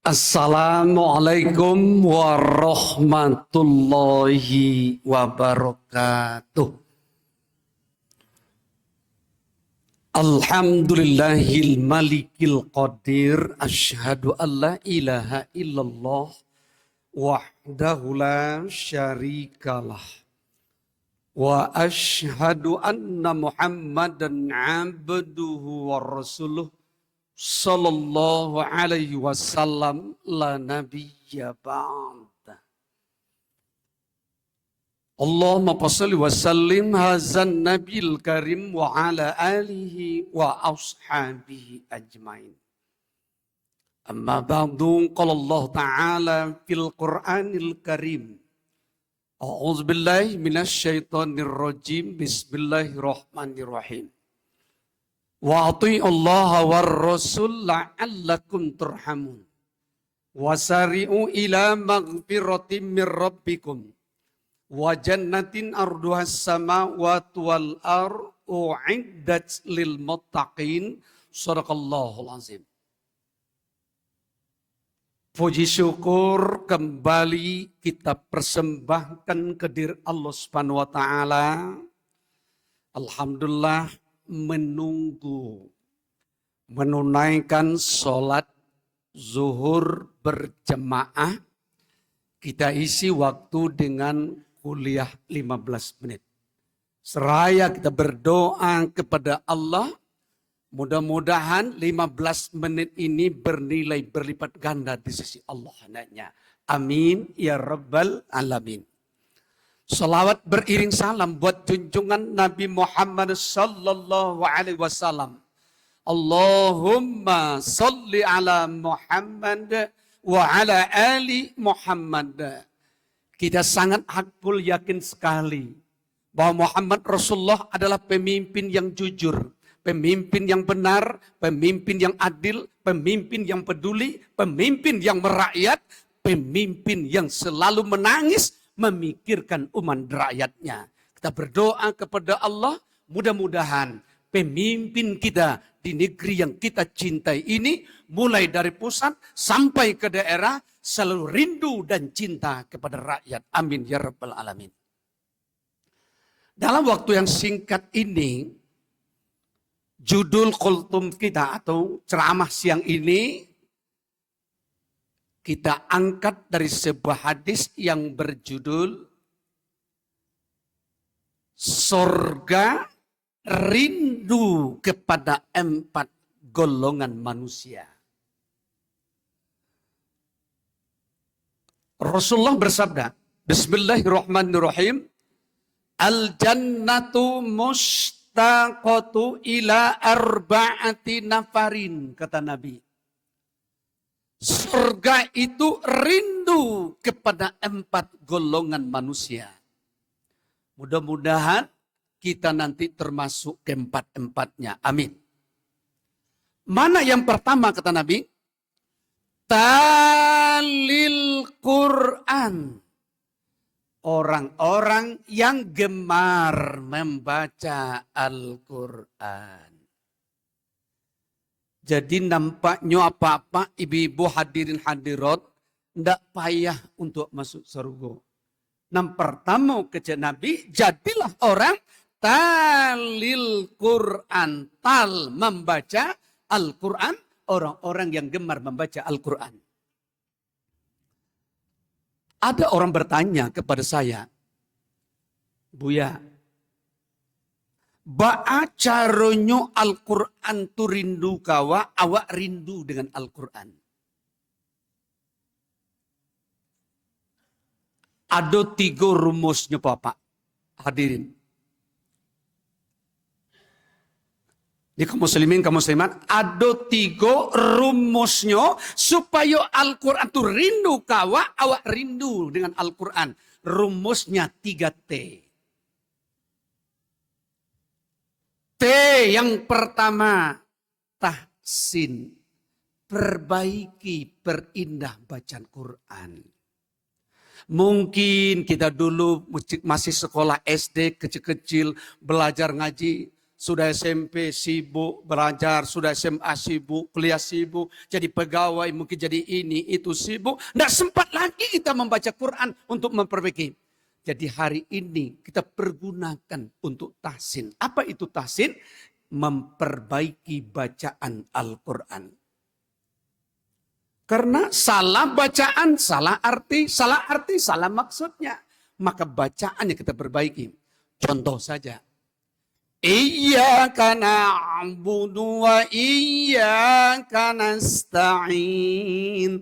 Assalamualaikum warahmatullahi wabarakatuh. Alhamdulillahil malikil qadir. Asyhadu an la ilaha illallah wahdahu la syarikalah. Wa asyhadu anna Muhammadan abduhu wa rasuluh sallallahu alaihi wasallam la nabiyya ba'da. Allahumma salli wa sallim hazan nabil karim wa ala alihi wa ashabihi ajmain. Amma ba'du, qala Allah ta'ala fil Qur'anil Karim. A'udzu billahi minasy syaithanir rajim. Bismillahirrahmanirrahim. Wa ati'ullaha war rasul la'allakum turhamun. Wasari'u ila maghfiratin mir rabbikum. Wa jannatin arduhas samawati wal ardh u'iddat lil muttaqin. Shadaqallahul azim. Puji syukur kembali kita persembahkan ke diri Allah Subhanahu wa taala. Alhamdulillah, menunaikan sholat zuhur berjamaah. Kita isi waktu dengan kuliah 15 menit. Seraya kita berdoa kepada Allah, mudah-mudahan 15 menit ini bernilai berlipat ganda di sisi Allah. Amin ya rabbal alamin. Salawat beriring salam buat junjungan Nabi Muhammad sallallahu alaihi wasallam. Allahumma salli ala Muhammad wa ala ali Muhammad. Kita sangat hakul yakin sekali bahwa Muhammad Rasulullah adalah pemimpin yang jujur, pemimpin yang benar, pemimpin yang adil, pemimpin yang peduli, pemimpin yang merakyat, pemimpin yang selalu menangis memikirkan umat rakyatnya. Kita berdoa kepada Allah, mudah-mudahan pemimpin kita di negeri yang kita cintai ini, mulai dari pusat sampai ke daerah, selalu rindu dan cinta kepada rakyat. Amin ya rabbal alamin. Dalam waktu yang singkat ini, judul kultum kita atau ceramah siang ini, kita angkat dari sebuah hadis yang berjudul Surga rindu kepada 4 golongan manusia. Rasulullah bersabda, Bismillahirrahmanirrahim, Al-jannatu mustaqatu ila arba'ati nafarin, kata Nabi. Surga itu rindu kepada 4 golongan manusia. Mudah-mudahan kita nanti termasuk keempat-empatnya. Amin. Mana yang pertama kata Nabi? Talil Quran. Orang-orang yang gemar membaca Al-Quran. Jadi nampaknya apa-apa ibu-ibu hadirin hadirat tidak payah untuk masuk surga. Yang pertama kata Nabi, jadilah orang talil Quran. Tal membaca Al-Quran, orang-orang yang gemar membaca Al-Quran. Ada orang bertanya kepada saya, Buya, ba'a caronyo Al-Quran tu rindu kawa, awak rindu dengan Al-Quran. Ada 3 rumusnya Bapak, hadirin. Ini kaum muslimin, kaum muslimat, ada 3 rumusnya supaya Al-Quran tu rindu kawa, awak rindu dengan Al-Quran. Rumusnya 3T. T yang pertama, tahsin. Perbaiki, perindah bacaan Quran. Mungkin kita dulu masih sekolah SD kecil-kecil belajar ngaji. Sudah SMP sibuk belajar, sudah SMA sibuk, kuliah sibuk, jadi pegawai mungkin jadi ini, itu sibuk. Tidak sempat lagi kita membaca Quran untuk memperbaiki. Jadi hari ini kita pergunakan untuk tahsin. Apa itu tahsin? Memperbaiki bacaan Al-Quran. Karena salah bacaan, salah arti, salah maksudnya. Maka bacaannya kita perbaiki. Contoh saja. Iyyaka na'budu wa iyyaka nasta'in.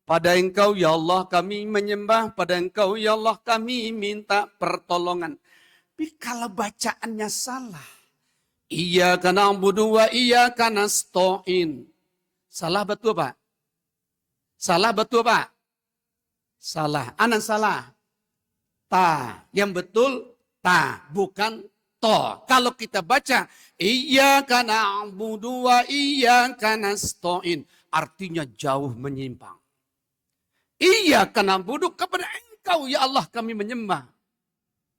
Pada Engkau ya Allah kami menyembah, pada Engkau ya Allah kami minta pertolongan. Tapi kalau bacaannya salah. Iyyaka na'budu wa iyyaka nasta'in. Salah betul Pak? Salah betul Pak? Salah. Anak salah. Ta. Yang betul ta. Bukan to. Kalau kita baca. Iyyaka na'budu wa iyyaka nasta'in. Artinya jauh menyimpang. Iyyaka na'budu kepada Engkau ya Allah kami menyembah.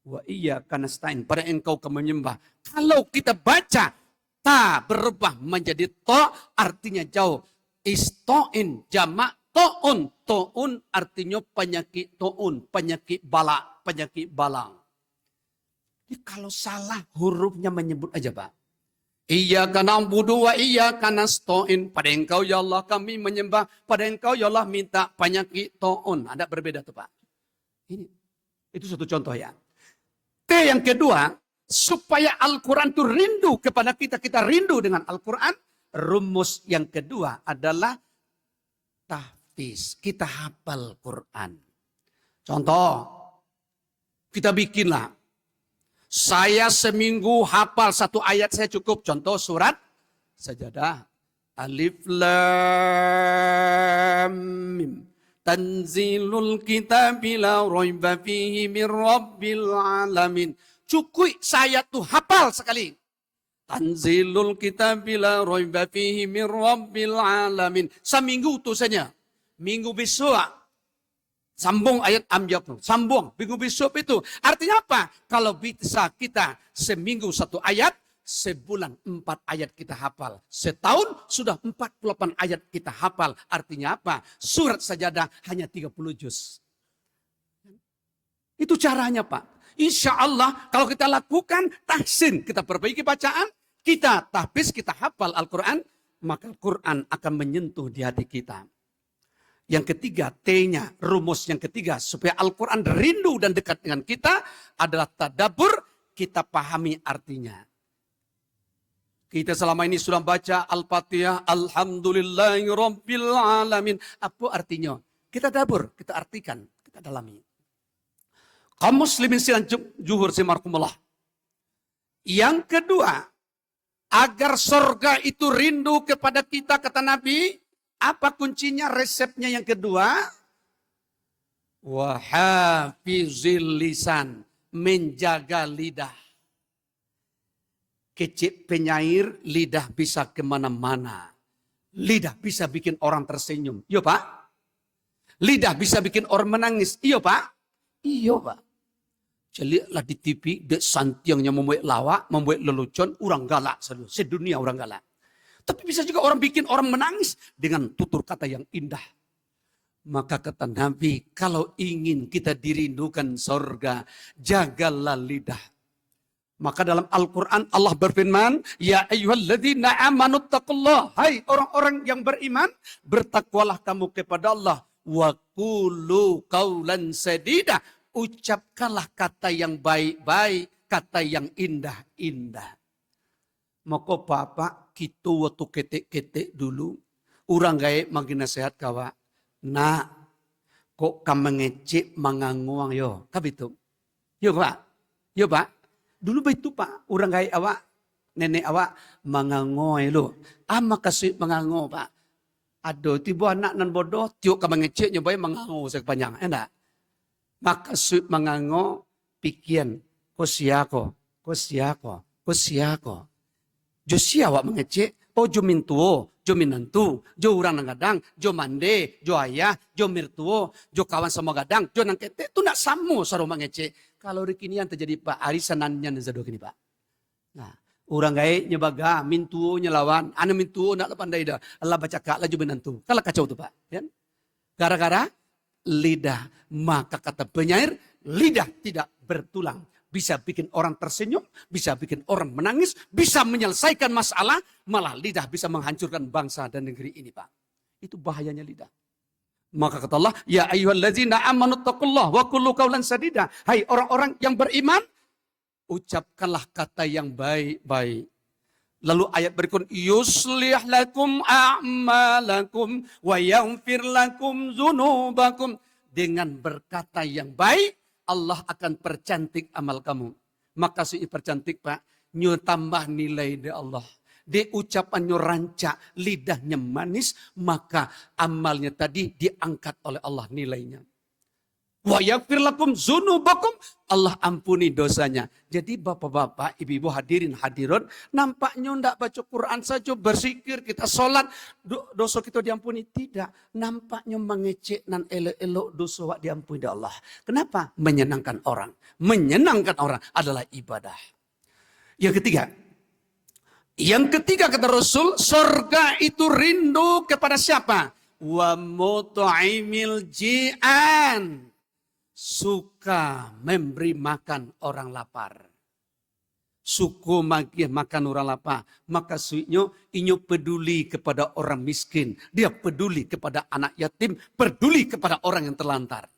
Wa iyyaka nasta'in. Pada Engkau kami menyembah. Kalau kita baca. Ta berubah menjadi to. Artinya jauh. Isto'in jamak. To'un. To'un artinya penyakit to'un. Penyakit bala. Penyakit balang. Jadi kalau salah hurufnya menyebut aja Pak. Iyyaka na'budu wa iyyaka nasta'in. Pada Engkau ya Allah kami menyembah. Pada Engkau ya Allah minta penyakit to'un. Ada berbeda tuh Pak. Ini. Itu satu contoh ya. T yang kedua. Supaya Al-Quran itu rindu kepada kita. Kita rindu dengan Al-Quran. Rumus yang kedua adalah tahfiz. Kita hafal Quran. Contoh. Kita bikinlah. Saya seminggu hafal satu ayat saya cukup. Contoh surat Sajadah. Alif Lam Mim. Tanzilul kitabi la raiba fihi mir rabbil alamin. Cukup saya tuh hafal sekali. Tanzilul kitabi la raiba fihi mir rabbil alamin. Seminggu tuh saja. Minggu besok. Sambung ayat amjad. Sambung. Minggu besok itu. Artinya apa? Kalau bisa kita seminggu satu ayat. Sebulan 4 ayat kita hafal. Setahun sudah 48 ayat kita hafal. Artinya apa? Surat Sajadah hanya 30 juz. Itu caranya Pak. Insya Allah kalau kita lakukan tahsin. Kita perbaiki bacaan. Kita tahfiz, kita hafal Al-Quran. Maka Al-Quran akan menyentuh di hati kita. Yang ketiga, T-nya, rumus yang ketiga, supaya Al-Quran rindu dan dekat dengan kita, adalah tadabbur, kita pahami artinya. Kita selama ini sudah baca Al-Fatihah, Alhamdulillahirabbil alamin. Apa artinya? Kita tadabbur, kita artikan, kita dalami. Kaum muslimin silan juhur simarkumullah. Yang kedua, agar surga itu rindu kepada kita, kata Nabi, apa kuncinya, resepnya yang kedua? Wahafizil lisan. Menjaga lidah. Kecik penyair, lidah bisa kemana-mana. Lidah bisa bikin orang tersenyum. Iya Pak? Lidah bisa bikin orang menangis. Iya Pak? Iya Pak. Celiklah di TV, dek santiangnya membuat lawak, membuat lelucon, orang galak. Sedunia orang galak. Tapi bisa juga orang bikin orang menangis dengan tutur kata yang indah. Maka kata Nabi, kalau ingin kita dirindukan surga, jagalah lidah. Maka dalam Al-Quran Allah berfirman, Ya ayyuhalladzina amanu taqullah. Hai orang-orang yang beriman, bertakwalah kamu kepada Allah. Wa qulu qawlan sadida. Ucapkanlah kata yang baik-baik, kata yang indah-indah. Maka Bapak, kita waktu ketik-ketik dulu, orang gaya makin nasihat kawa. Nah, kok kamu ngecek manganguang yo, kabitu. Yo Pak, yo Pak. Dulu begitu Pak, orang gaya awak, nenek awak mangangoy lo. Ama kasih mangango Pak. Aduh, tiba anak nan bodoh, tiuk kamu ngecek nyobain mangango sepanjang, enggak? Maka suit mangango pikian, kosiako. Josia awak mengecek, Oh jo mintuo, jo minantu, jo urang nang gadang, jo mande, jo ayah, jo mirtuo, jo kawan sama gadang, jo nang kete, itu nak samu saroma ngece. Kalau rekinian terjadi Pak, arisanannya nazado kini Pak. Nah, orang gaya nyebaga, mintuo nyelawan, anu mintuo nak pandai dah. Allah baca kak laju minantu. Kalau kacau tu Pak. Ya? Gara-gara lidah, maka kata penyair, lidah tidak bertulang. Bisa bikin orang tersenyum, bisa bikin orang menangis, bisa menyelesaikan masalah, malah lidah bisa menghancurkan bangsa dan negeri ini Pak. Itu bahayanya lidah. Maka kata Allah, ya ayyuhallazina amanu taqullaha wa qulu qawlan sadida. Hai orang-orang yang beriman, ucapkanlah kata yang baik-baik. Lalu ayat berikut, yuslih lakum a'malakum wa yaghfir lakum dzunubakum. Dengan berkata yang baik, Allah akan percantik amal kamu. Maka si percantik Pak, nyu tambah nilai di Allah. Di ucapannya rancak, lidahnya manis, maka amalnya tadi diangkat oleh Allah nilainya. Wa yaghfir lakum dzunubakum, Allah ampuni dosanya. Jadi bapak-bapak, ibu-ibu hadirin hadirat, nampaknya ndak baca Quran saja, berzikir, kita sholat, dosa kita diampuni. Tidak, nampaknya mengecek nan elok-elok dosa wak diampuni Allah. Kenapa? Menyenangkan orang. Menyenangkan orang adalah ibadah. Yang ketiga kata Rasul, surga itu rindu kepada siapa? Wa mut'imil ji'an. Suka memberi makan orang lapar. Suku makan orang lapar. Maka inyo peduli kepada orang miskin. Dia peduli kepada anak yatim. Peduli kepada orang yang terlantar.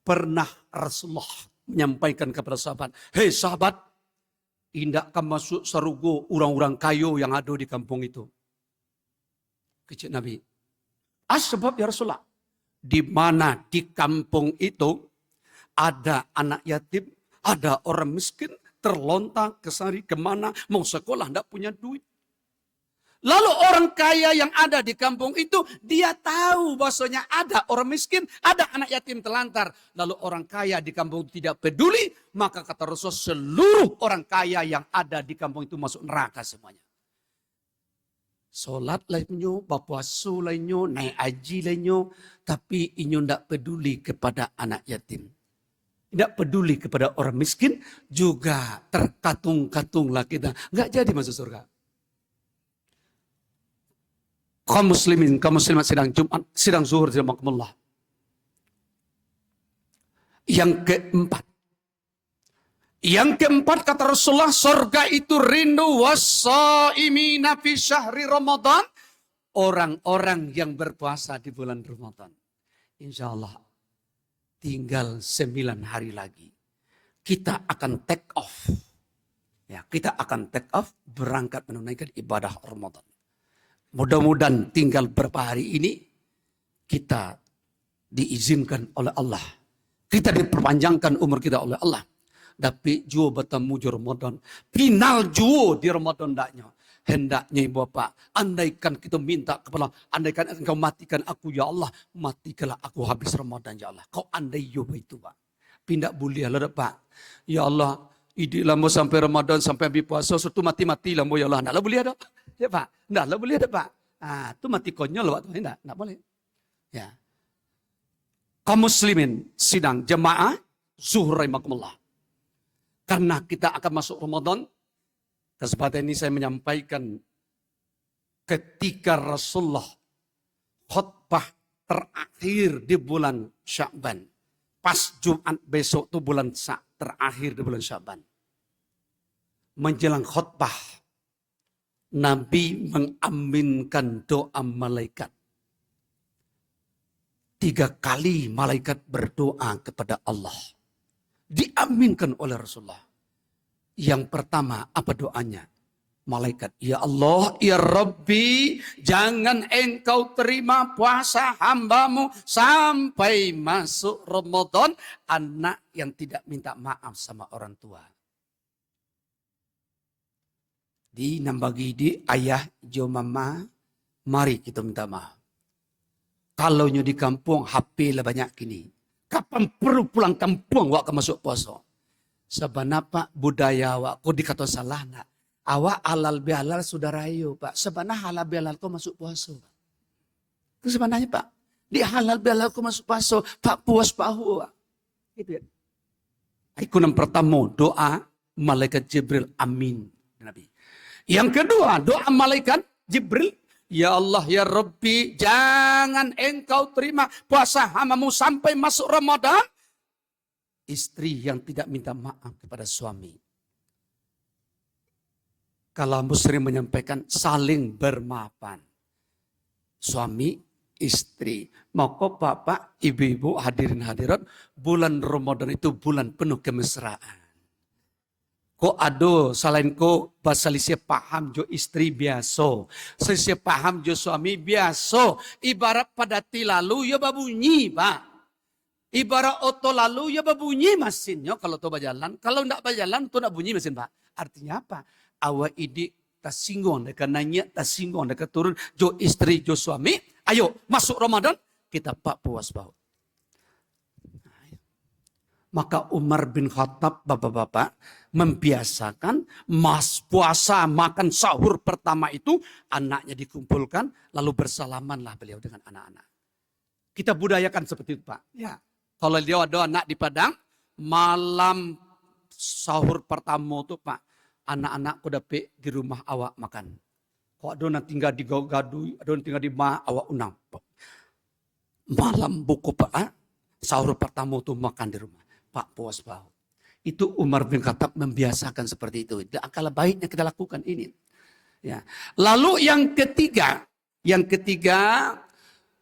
Pernah Rasulullah menyampaikan kepada sahabat. Hei sahabat, indahkan masuk sarugo orang-orang kayu yang ada di kampung itu. Kecil Nabi. Sebab ya Rasulullah. Di mana di kampung itu ada anak yatim, ada orang miskin, terlontar kesari kemana, mau sekolah, tidak punya duit. Lalu orang kaya yang ada di kampung itu, dia tahu bahwasanya ada orang miskin, ada anak yatim terlantar. Lalu orang kaya di kampung tidak peduli, maka kata Rasul seluruh orang kaya yang ada di kampung itu masuk neraka semuanya. Solat lainnya, berpuasa lainnya, naik haji lainnya, tapi inyo tidak peduli kepada anak yatim. Tidak peduli kepada orang miskin, juga terkatung-katunglah kita. Enggak jadi masuk surga. Kaum muslimin, kaum muslimat sidang Jumat, sidang zuhur, rahimakumullah. Yang keempat kata Rasulullah, surga itu rindu was-shaimina fi syahri Ramadan. Orang-orang yang berpuasa di bulan Ramadan. Insya Allah tinggal 9 hari lagi. Kita akan take off. Ya, kita akan take off berangkat menunaikan ibadah Ramadan. Mudah-mudahan tinggal beberapa hari ini kita diizinkan oleh Allah. Kita diperpanjangkan umur kita oleh Allah. Tapi juo bertemu di Ramadan. Final juo di Ramadan daknya. Hendaknya ibu bapak, andaikan kita minta kepada Allah, andaikan engkau matikan aku ya Allah, matikanlah aku habis Ramadan ya Allah. Kau andai yo itu Pak. Pindah boleh lah Pak. Ya Allah, idi lama sampai Ramadan sampai habis puasa, suatu mati-mati lah ya Allah. Naklah boleh ada. Ya Pak, naklah boleh ada Pak. Tu mati konyol waktu ini nak boleh. Ya. Kaum muslimin sidang jemaah zuhur rahimakumullah. Karena kita akan masuk Ramadan, kesempatan ini saya menyampaikan ketika Rasulullah khutbah terakhir di bulan Sya'ban. Pas Jumat besok itu bulan terakhir di bulan Sya'ban. Menjelang khutbah, Nabi mengaminkan doa malaikat. 3 kali malaikat berdoa kepada Allah. Diaminkan oleh Rasulullah. Yang pertama, apa doanya? Malaikat, ya Allah, ya Rabbi, jangan engkau terima puasa hambamu sampai masuk Ramadan. Anak yang tidak minta maaf sama orang tua. Di nambagi di ayah, jo mama, mari kita minta maaf. Kalau di kampung, HP lah banyak kini. Kapan perlu pulang kampung waktu masuk puasa? Sebenarnya budaya waktu dikata salah nak. Awak halal bihalal sudah rayu, Pak. Sebenarnya halal bihalal kau masuk puasa, Pak. Itu sebenarnya, Pak. Di halal bihalal kau masuk puasa, Pak puas pahu, Pak. Gitu ya. Itu yang pertama, doa malaikat Jibril, amin. Nabi. Yang kedua, doa malaikat Jibril, ya Allah, ya Rabbi, jangan engkau terima puasa hamamu sampai masuk Ramadan. Istri yang tidak minta maaf kepada suami. Kalau muslim menyampaikan saling bermaafan. Suami, istri. Maka bapak, ibu-ibu, hadirin hadirat, bulan Ramadan itu bulan penuh kemesraan. Kok ada selain ko bahasa Malaysia paham jo istri biasa. Saya paham jo suami biasa. Ibarat pada lalu ya babunyi, Pak. Ibarat oto lalu ya babunyi mesinnya kalau tu berjalan. Kalau tidak berjalan tu nak bunyi mesin, Pak. Artinya apa? Awak ini tersinggung dekat nanya, tersinggung dekat turun jo istri jo suami. Ayo masuk Ramadan kita pak puas bau. Maka Umar bin Khattab, bapak-bapak, membiasakan puasa makan sahur pertama itu anaknya dikumpulkan lalu bersalamanlah beliau dengan anak-anak. Kita budayakan seperti itu, Pak. Ya. Kalau dia ada anak di Padang, malam sahur pertama itu, Pak, anak-anak kudape di rumah awak makan. Kok ada tinggal di gaduh, ada tinggal di awak unang. Malam buku, Pak, sahur pertama itu makan di rumah. Pak puas bau. Itu Umar bin Khattab membiasakan seperti itu. Akal baiknya kita lakukan ini. Ya. Lalu yang ketiga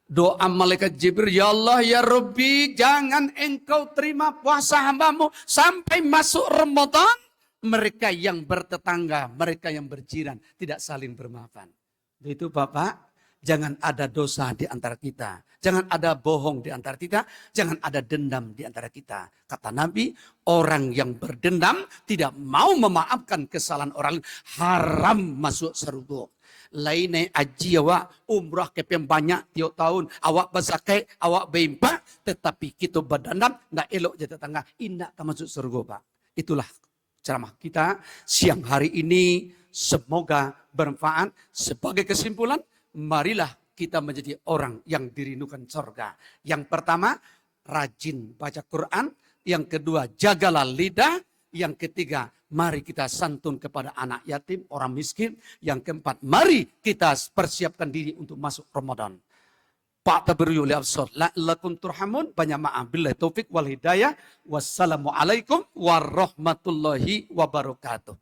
doa malaikat Jibril, ya Allah ya Rabbi, jangan engkau terima puasa hambamu sampai masuk Ramadan. Mereka yang bertetangga, mereka yang berjiran tidak saling bermaafan. Itu Bapak, jangan ada dosa di antara kita. Jangan ada bohong di antara kita. Jangan ada dendam di antara kita. Kata Nabi, orang yang berdendam tidak mau memaafkan kesalahan orang lain, haram masuk surga. Lainnya aji awak umrah kepeng banyak tiap tahun. Awak berzakat, awak berimpak. Tetapi kita berdendam, nggak elok jadi tetangga. Indah masuk surga, Pak. Itulah ceramah kita siang hari ini. Semoga bermanfaat. Sebagai kesimpulan, marilah kita menjadi orang yang dirindukan surga. Yang pertama, rajin baca Quran. Yang kedua, jagalah lidah. Yang ketiga, mari kita santun kepada anak yatim, orang miskin. Yang keempat, mari kita persiapkan diri untuk masuk Ramadan. Pak tabiru li absar la'allakum turhamun. Banyak maaf. Billahi taufik wal hidayah. Wassalamualaikum warahmatullahi wabarakatuh.